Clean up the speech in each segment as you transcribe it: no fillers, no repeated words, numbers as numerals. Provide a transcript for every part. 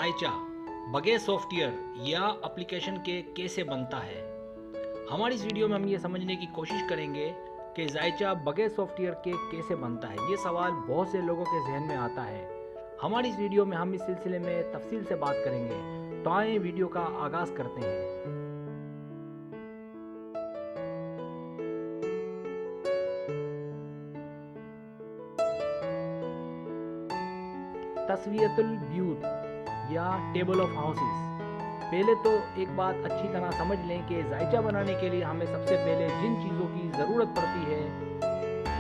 जायचा बगैर सॉफ्टवेयर या एप्लीकेशन के कैसे बनता है। हमारी इस वीडियो में हम ये समझने की कोशिश करेंगे कि जायचा बगैर सॉफ्टवेयर के कैसे बनता है। ये सवाल बहुत से लोगों के जहन में आता है। हमारी इस वीडियो में हम इस सिलसिले में तफसील से बात करेंगे। तो आइए वीडियो का आगाज़ करते हैं। तस्वीयतुल ब्यूत या टेबल ऑफ हाउसेस। पहले तो एक बात अच्छी तरह समझ लें कि जायचा बनाने के लिए हमें सबसे पहले जिन चीज़ों की ज़रूरत पड़ती है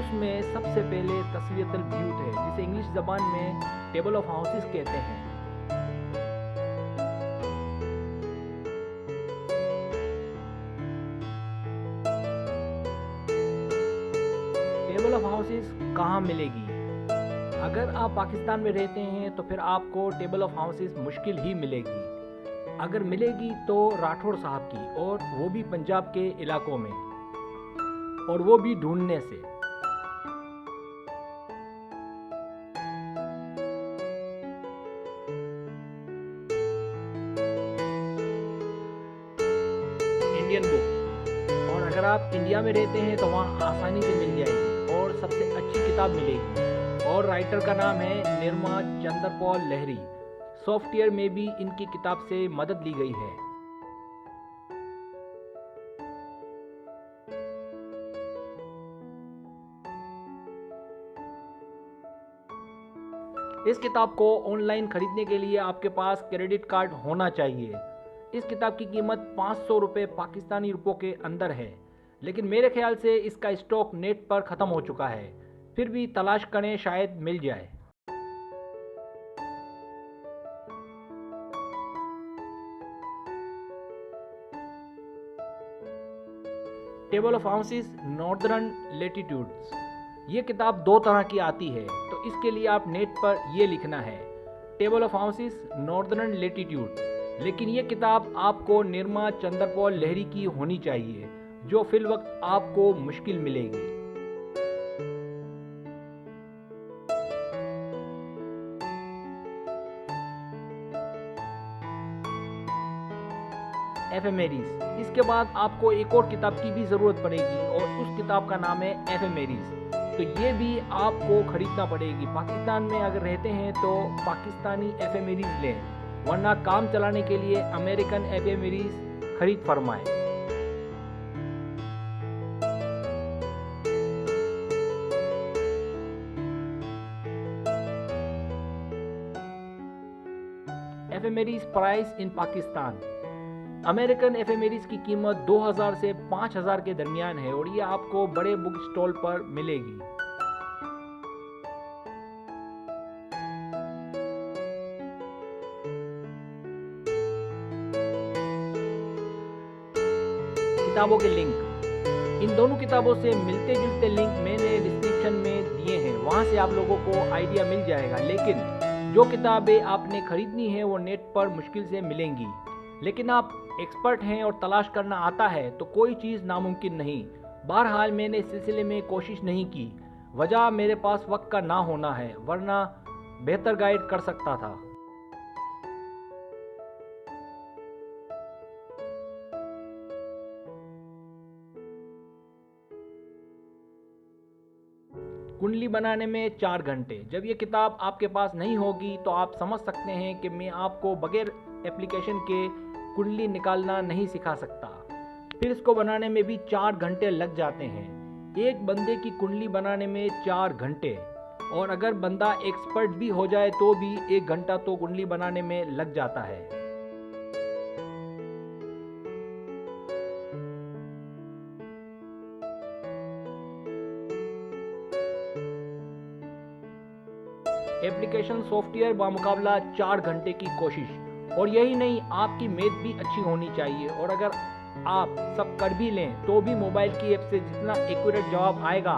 उसमें सबसे पहले तस्वीयतुल ब्यूत है, जिसे इंग्लिश ज़बान में टेबल ऑफ हाउसेस कहते हैं। टेबल ऑफ हाउसेस कहाँ मिलेगी? अगर आप पाकिस्तान में रहते हैं तो फिर आपको टेबल ऑफ हाउसेस मुश्किल ही मिलेगी। अगर मिलेगी तो राठौड़ साहब की, और वो भी पंजाब के इलाकों में, और वो भी ढूंढने से। इंडियन बुक, और अगर आप इंडिया में रहते हैं तो वहाँ आसानी से मिल जाएगी और सबसे अच्छी किताब मिलेगी, और राइटर का नाम है निर्मा चंद्रपॉल लहरी। सॉफ्टवेयर में भी इनकी किताब से मदद ली गई है। इस किताब को ऑनलाइन खरीदने के लिए आपके पास क्रेडिट कार्ड होना चाहिए। इस किताब की कीमत 500 रुपये पाकिस्तानी रुपयों के अंदर है, लेकिन मेरे ख्याल से इसका स्टॉक नेट पर ख़त्म हो चुका है। फिर भी तलाश करें, शायद मिल जाए। Table of houses northern latitudes. ये किताब दो तरह की आती है, तो इसके लिए आप नेट पर ये लिखना है table of houses northern latitude. लेकिन ये किताब आपको निर्मा चंद्रपॉल लहरी की होनी चाहिए, जो फिल वक्त आपको मुश्किल मिलेगी। एफेमेरीज। इसके बाद आपको एक और किताब की भी ज़रूरत पड़ेगी, और उस किताब का नाम है एफेमेरीज। तो ये भी आपको खरीदना पड़ेगी। पाकिस्तान में अगर रहते हैं तो पाकिस्तानी एफेमेरीज लें, वरना काम चलाने के लिए अमेरिकन एफेमेरीज खरीद फरमाएं। एफेमेरीज प्राइस इन पाकिस्तान। अमेरिकन एफेमेरीज की कीमत 2000 से 5000 के दरमियान है, और ये आपको बड़े बुक स्टॉल पर मिलेगी। किताबों के लिंक। इन दोनों किताबों से मिलते जुलते लिंक मैंने डिस्क्रिप्शन में दिए हैं, वहाँ से आप लोगों को आइडिया मिल जाएगा। लेकिन जो किताबें आपने खरीदनी है वो नेट पर मुश्किल से मिलेंगी। लेकिन आप एक्सपर्ट हैं और तलाश करना आता है तो कोई चीज़ नामुमकिन नहीं। बहरहाल मैंने इस सिलसिले में कोशिश नहीं की, वजह मेरे पास वक्त का ना होना है, वरना बेहतर गाइड कर सकता था। कुंडली बनाने में 4 घंटे। जब ये किताब आपके पास नहीं होगी तो आप समझ सकते हैं कि मैं आपको बगैर एप्लीकेशन के कुंडली निकालना नहीं सिखा सकता। फिर इसको बनाने में भी 4 घंटे लग जाते हैं। एक बंदे की कुंडली बनाने में 4 घंटे, और अगर बंदा एक्सपर्ट भी हो जाए तो भी 1 घंटा तो कुंडली बनाने में लग जाता है। एप्लीकेशन सॉफ्टवेयर बामुकाबला 4 घंटे की कोशिश। और यही नहीं, आपकी मैथ भी अच्छी होनी चाहिए, और अगर आप सब कर भी लें तो भी मोबाइल की ऐप से जितना एक्यूरेट जवाब आएगा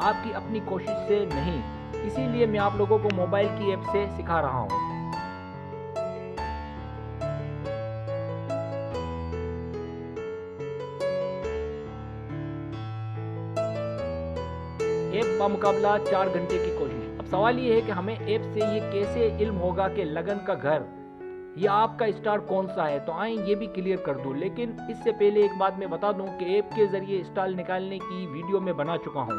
आपकी अपनी कोशिश से नहीं। इसीलिए मैं आप लोगों को मोबाइल की ऐप से सिखा रहा हूँ। ऐप बामुकाबला 4 घंटे की कोशिश। अब सवाल ये है कि हमें ऐप से ये कैसे इल्म होगा कि लगन का घर या आपका स्टार कौन सा है। तो आए ये भी क्लियर कर दूं, लेकिन इससे पहले एक बात मैं बता दूं कि ऐप के ज़रिए स्टार निकालने की वीडियो मैं बना चुका हूं,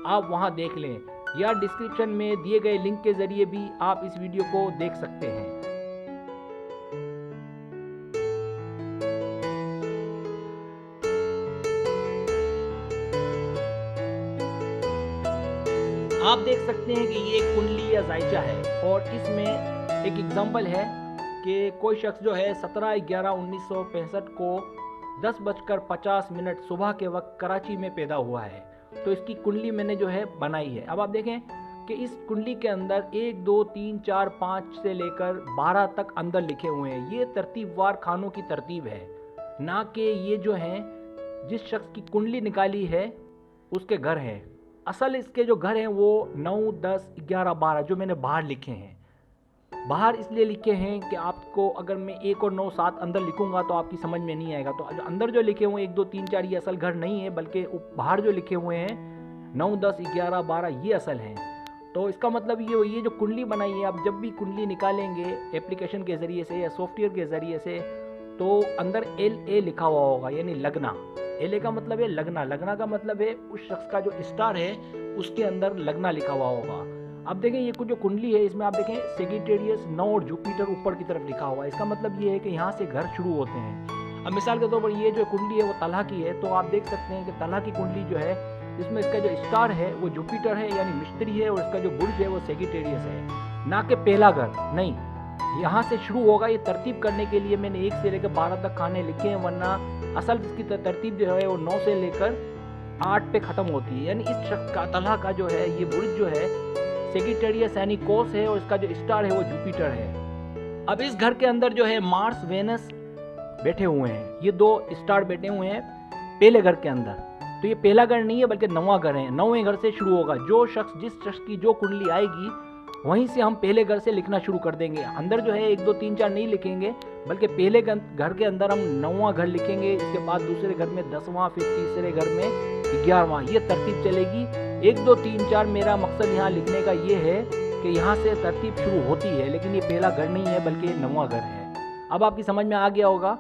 आप वहां देख लें, या डिस्क्रिप्शन में दिए गए लिंक के ज़रिए भी आप इस वीडियो को देख सकते हैं। आप देख सकते हैं कि ये एक कुंडली या जायचा है, और इसमें एक एग्जाम्पल है कि कोई शख्स जो है 17/11/1965 को 10:50 सुबह के वक्त कराची में पैदा हुआ है। तो इसकी कुंडली मैंने जो है बनाई है। अब आप देखें कि इस कुंडली के अंदर 1 2 3 4 5 से लेकर 12 तक अंदर लिखे हुए हैं। ये तरतीबवार खानों की तरतीब है, ना कि ये जो हैं जिस शख्स की कुंडली निकाली है उसके घर हैं। असल इसके जो घर हैं वो 9 10 11 12 जो मैंने बाहर लिखे हैं। बाहर इसलिए लिखे हैं कि आपको अगर मैं 1 और 9 7 अंदर लिखूंगा तो आपकी समझ में नहीं आएगा। तो अंदर जो लिखे हुए हैं 1 2 3 4 ये असल घर नहीं है, बल्कि बाहर जो लिखे हुए हैं 9 10 11 12 ये असल हैं। तो इसका मतलब ये जो कुंडली बनाई है, आप जब भी कुंडली निकालेंगे एप्लीकेशन के ज़रिए से या सॉफ्टवेयर के ज़रिए से, तो अंदर LA लिखा हुआ होगा, यानी लगना। LA का मतलब है लगना, लगना का मतलब है उस शख्स का जो स्टार है उसके अंदर लगना लिखा हुआ होगा। अब देखें ये कुछ जो कुंडली है इसमें आप देखें सेजिटेरियस 9 और जुपिटर ऊपर की तरफ लिखा हुआ है। इसका मतलब ये है कि यहाँ से घर शुरू होते हैं। अब मिसाल के तौर पर ये जो कुंडली है वो तलहा की है, तो आप देख सकते हैं कि तलहा की कुंडली जो है इसमें इसका जो स्टार है वो जुपिटर है, यानी मिस्त्री है, और इसका जो बुर्ज है वो सेजिटेरियस है, ना कि पहला घर नहीं। यहाँ से शुरू होगा। ये तरतीब करने के लिए मैंने 1 से लेकर 12 तक खाने लिखे हैं, वरना असल इसकी तरतीब जो है वो 9 से लेकर 8 पे ख़त्म होती है। यानी इस शख्स का तलहा का जो है ये बुर्ज जो है सेजिटेरियस यानी कोस है, और इसका जो स्टार है वो जुपिटर है। अब इस घर के अंदर जो है मार्स वेनस बैठे हुए हैं, ये 2 स्टार बैठे हुए हैं पहले घर के अंदर। तो ये पहला घर नहीं है बल्कि 9वां घर है। 9वें घर से शुरू होगा। जिस शख्स की जो कुंडली आएगी वहीं से हम पहले घर से लिखना शुरू कर देंगे। अंदर जो है 1 2 3 4 नहीं लिखेंगे, बल्कि पहले घर के अंदर हम 9वां घर लिखेंगे, इसके बाद दूसरे घर में 10वां, फिर तीसरे घर में 11वां। ये तरतीब चलेगी। 1 2 3 4 मेरा मकसद यहाँ लिखने का ये है कि यहाँ से तरतीब शुरू होती है, लेकिन ये पहला घर नहीं है बल्कि 9वां घर है। अब आपकी समझ में आ गया होगा।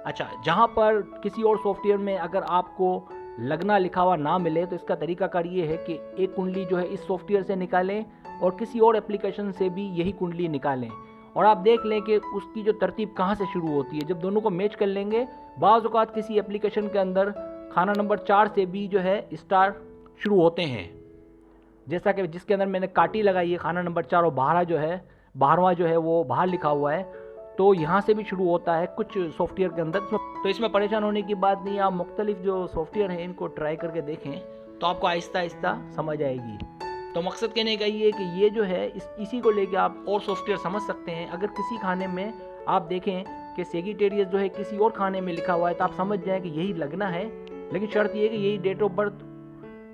अच्छा, जहाँ पर किसी और सॉफ्टवेयर में अगर आपको लगना लिखा हुआ ना मिले तो इसका तरीकाकार ये है कि एक कुंडली जो है इस सॉफ्टवेयर से निकालें और किसी और एप्लीकेशन से भी यही कुंडली निकालें, और आप देख लें कि उसकी जो तरतीब कहाँ से शुरू होती है। जब दोनों को मैच कर लेंगे, बाज़ औक़ात किसी एप्लीकेशन के अंदर खाना नंबर 4 से भी जो है स्टार शुरू होते हैं, जैसा कि जिसके अंदर मैंने काटी लगाई है खाना नंबर 4, और 12वां जो है वो बाहर लिखा हुआ है, तो यहाँ से भी शुरू होता है कुछ सॉफ्टवेयर के अंदर। तो इसमें परेशान होने की बात नहीं। आप मुख्तलिफ जो सॉफ्टवेयर हैं इनको ट्राई करके देखें तो आपको आहिस्ता आहिस्ता समझ आएगी। तो मकसद कहने का ये है कि ये जो है इसी को लेके आप और सॉफ्टवेयर समझ सकते हैं। अगर किसी खाने में आप देखें कि सेजिटेरियस जो है किसी और खाने में लिखा हुआ है, तो आप समझ जाएं कि यही लगना है, लेकिन शर्त ये है कि यही डेट ऑफ बर्थ,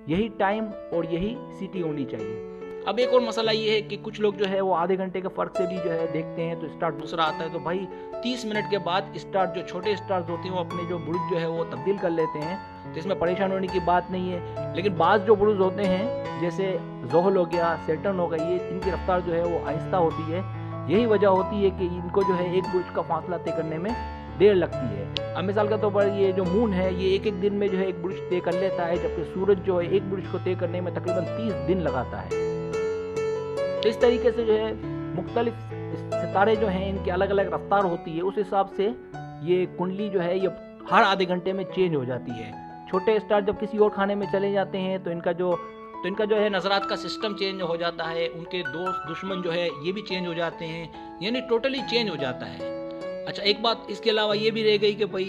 यही टाइम और यही सिटी होनी चाहिए। अब एक और मसला ये है कि कुछ लोग जो है वो आधे घंटे के फ़र्क से भी जो है देखते हैं तो स्टार दूसरा आता है। तो भाई 30 मिनट के बाद स्टार जो छोटे स्टार्स होते हैं वो अपने जो बुरुज जो है वो तब्दील कर लेते हैं, तो इसमें परेशान होने की बात नहीं है। लेकिन बाज़ जो बुरुज होते हैं जैसे ज़ोहल हो गया, सैटर्न हो गया, ये इनकी रफ्तार जो है वो आहिस्ता होती है। यही वजह होती है कि इनको जो है एक बुरुज का फासला तय करने में देर लगती है। अब मिसाल के तौर पर ये जो मून है ये एक दिन में जो है एक बुरुज तय कर लेता है, जबकि सूरज जो है एक बुरुज को तय करने में तकरीबन 30 दिन लगाता है। तो इस तरीके से जो है मुख्तलिफ सितारे जो हैं इनकी अलग अलग रफ्तार होती है, उस हिसाब से ये कुंडली जो है ये हर आधे घंटे में चेंज हो जाती है। छोटे स्टार जब किसी और खाने में चले जाते हैं तो इनका जो है नज़रात का सिस्टम चेंज हो जाता है, उनके दोस्त दुश्मन जो है ये भी चेंज हो जाते हैं, यानी टोटली चेंज हो जाता है। अच्छा, एक बात इसके अलावा ये भी रह गई कि भाई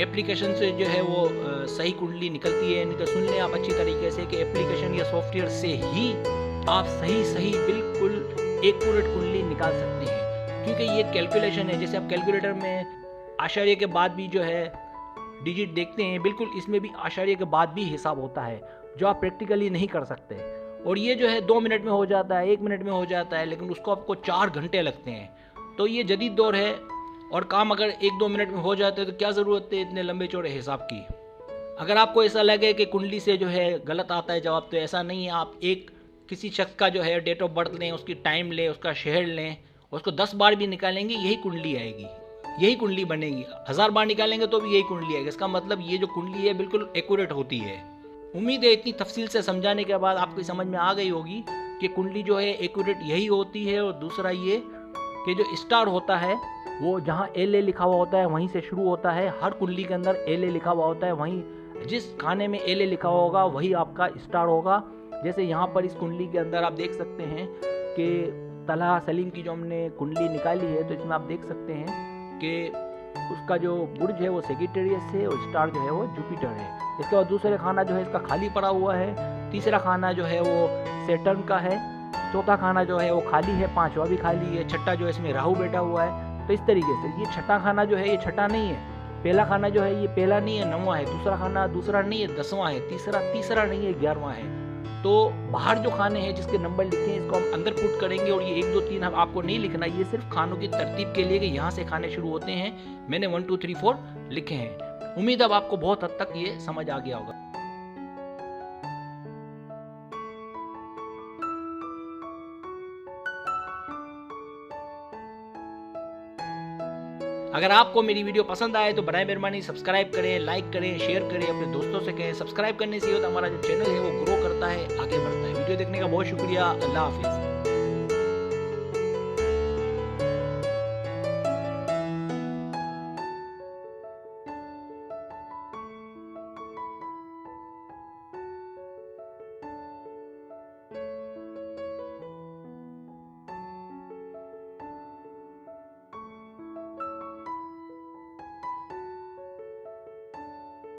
एप्लीकेशन से जो है वो सही कुंडली निकलती है, तो सुन लें आप अच्छी तरीके से कि एप्लीकेशन या सॉफ्टवेयर से ही आप सही बिल्कुल एक्यूरेट कुंडली निकाल सकते हैं, क्योंकि ये कैलकुलेशन है। जैसे आप कैलकुलेटर में आश्चर्य के बाद भी जो है डिजिट देखते हैं, बिल्कुल इसमें भी आश्चर्य के बाद भी हिसाब होता है, जो आप प्रैक्टिकली नहीं कर सकते। और ये जो है 2 मिनट में हो जाता है, 1 मिनट में हो जाता है, लेकिन उसको आपको 4 घंटे लगते हैं। तो ये जदीद दौर है, और काम अगर 1-2 मिनट में हो जाता है तो क्या ज़रूरत है इतने लंबे चौड़े हिसाब की। अगर आपको ऐसा लगे कि कुंडली से जो है गलत आता है जवाब, तो ऐसा नहीं है। आप किसी शख्स का जो है डेट ऑफ बर्थ लें, उसकी टाइम लें, उसका शहर लें, उसको 10 बार भी निकालेंगे यही कुंडली आएगी, यही कुंडली बनेगी। 1000 बार निकालेंगे तो भी यही कुंडली आएगी। इसका मतलब ये जो कुंडली है बिल्कुल एक्यूरेट होती है। उम्मीद है इतनी तफसील से समझाने के बाद आपको समझ में आ गई होगी कि कुंडली जो है एक्यूरेट यही होती है। और दूसरा ये कि जो स्टार होता है वो जहाँ LA लिखा हुआ होता है वहीं से शुरू होता है। हर कुंडली के अंदर LA लिखा हुआ होता है, वहीं जिस खाने में LA लिखा हुआ होगा वही आपका स्टार होगा। जैसे यहाँ पर इस कुंडली के अंदर आप देख सकते हैं कि तलहा सलीम की जो हमने कुंडली निकाली है, तो इसमें आप देख सकते हैं कि उसका जो बुर्ज है वो सेगिटेरियस है और स्टार जो है वो जुपिटर है। इसके बाद दूसरे खाना जो है इसका खाली पड़ा हुआ है। तीसरा खाना जो है वो सैटर्न का है। चौथा खाना जो है वो खाली है। पांचवा भी खाली है। छठा जो है इसमें राहु बैठा हुआ है। तो इस तरीके से ये छठा खाना जो है ये छठा नहीं है। पहला खाना जो है ये पहला नहीं है, 9वां है। दूसरा खाना दूसरा नहीं है, 10वां है। तीसरा नहीं है, 11वां है। तो बाहर जो खाने हैं जिसके नंबर लिखे हैं इसको हम अंदर पुट करेंगे। और ये 1 2 3 आपको नहीं लिखना, ये सिर्फ खानों की तरतीब के लिए कि यहाँ से खाने शुरू होते हैं। मैंने 1 2 3 4 लिखे हैं। उम्मीद अब आपको बहुत हद तक ये समझ आ गया होगा। अगर आपको मेरी वीडियो पसंद आए तो बराए मेहरबानी सब्सक्राइब करें, लाइक करें, शेयर करें, अपने दोस्तों से कहें। सब्सक्राइब करने से होता हमारा जो चैनल है वो ग्रो करता है, आगे बढ़ता है। वीडियो देखने का बहुत शुक्रिया। अल्लाह हाफिज़।